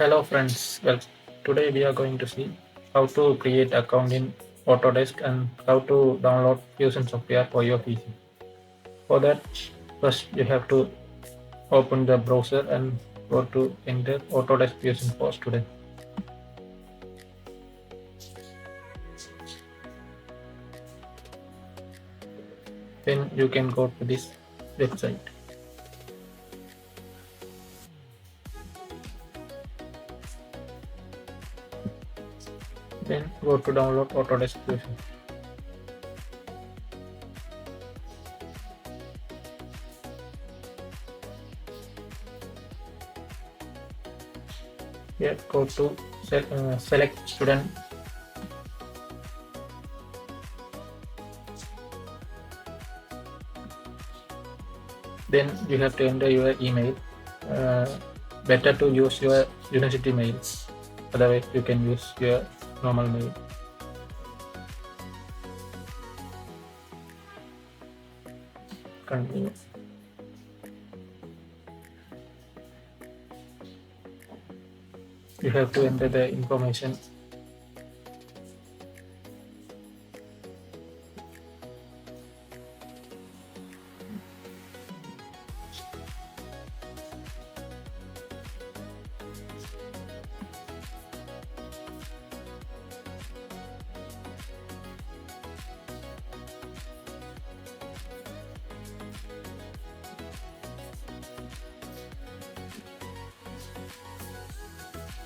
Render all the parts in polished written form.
Hello friends, well today we are going to see how to create account in Autodesk and how to download Fusion software for your PC. For that, first you have to open the browser and go to enter Autodesk Fusion for student. Then you can go to this website. Then go to download Autodesk Fusion. Here go to select student. Then you have to enter your email. Better to use your university mails, otherwise you can use your normal mail. Continue. You have to enter the information.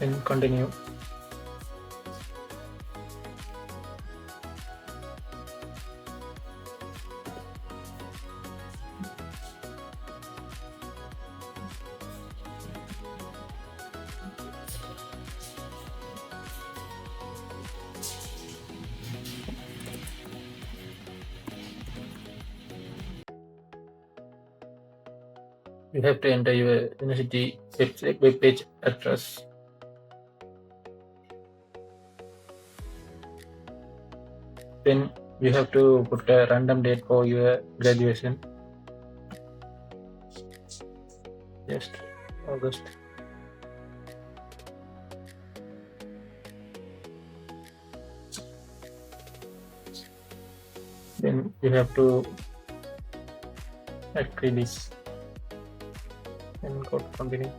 Then continue. You have to enter your university web page address. Then you have to put a random date for your graduation. Just August. Then you have to agree this and go to continue.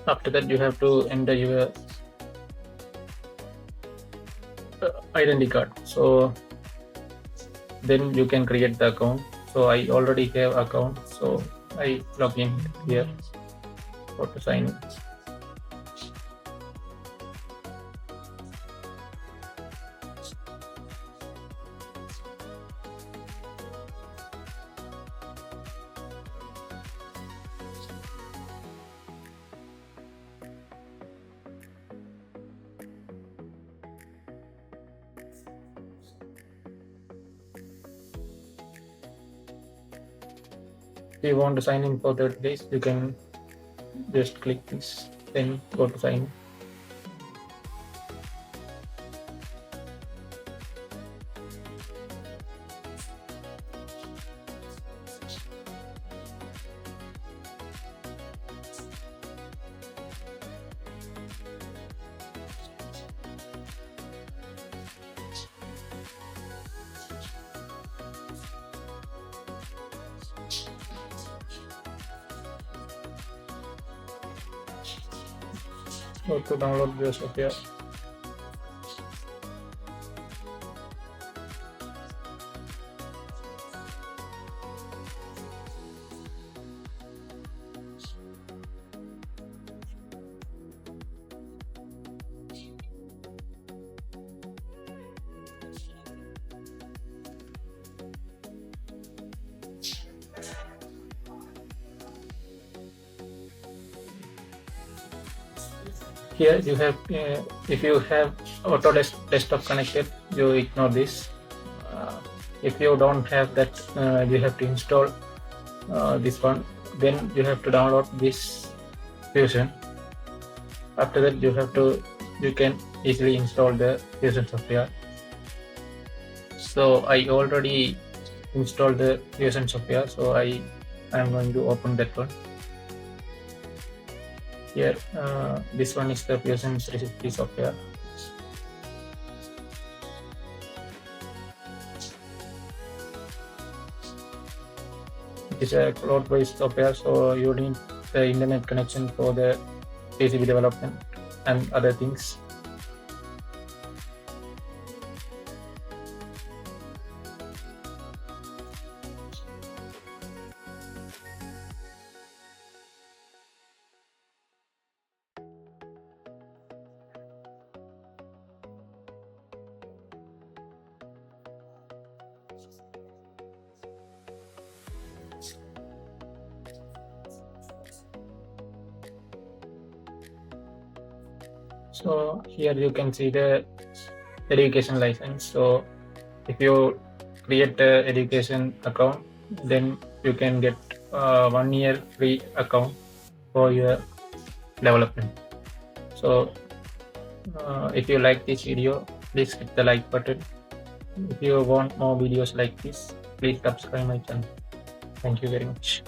After that, you have to enter your identity card. So then you can create the account. So I already have account, so I log in here. Go to sign in. If you want to sign in for 30 days, you can just click this, then go to sign in. Go to download your software. Here you have, if you have Autodesk desktop connected, you ignore this. If you don't have that, you have to install this one. Then you have to download this Fusion. After that, you can easily install the Fusion software. So I already installed the Fusion software, so I am going to open that one. here this one is the Fusion 360 software. It is a cloud-based software, so you need the internet connection for the PCB development and other things. So here you can see the education license. So if you create a education account, then you can get 1 year free account for your development. So if you like this video, please hit the like button. If you want more videos like this, please subscribe my channel. Thank you very much.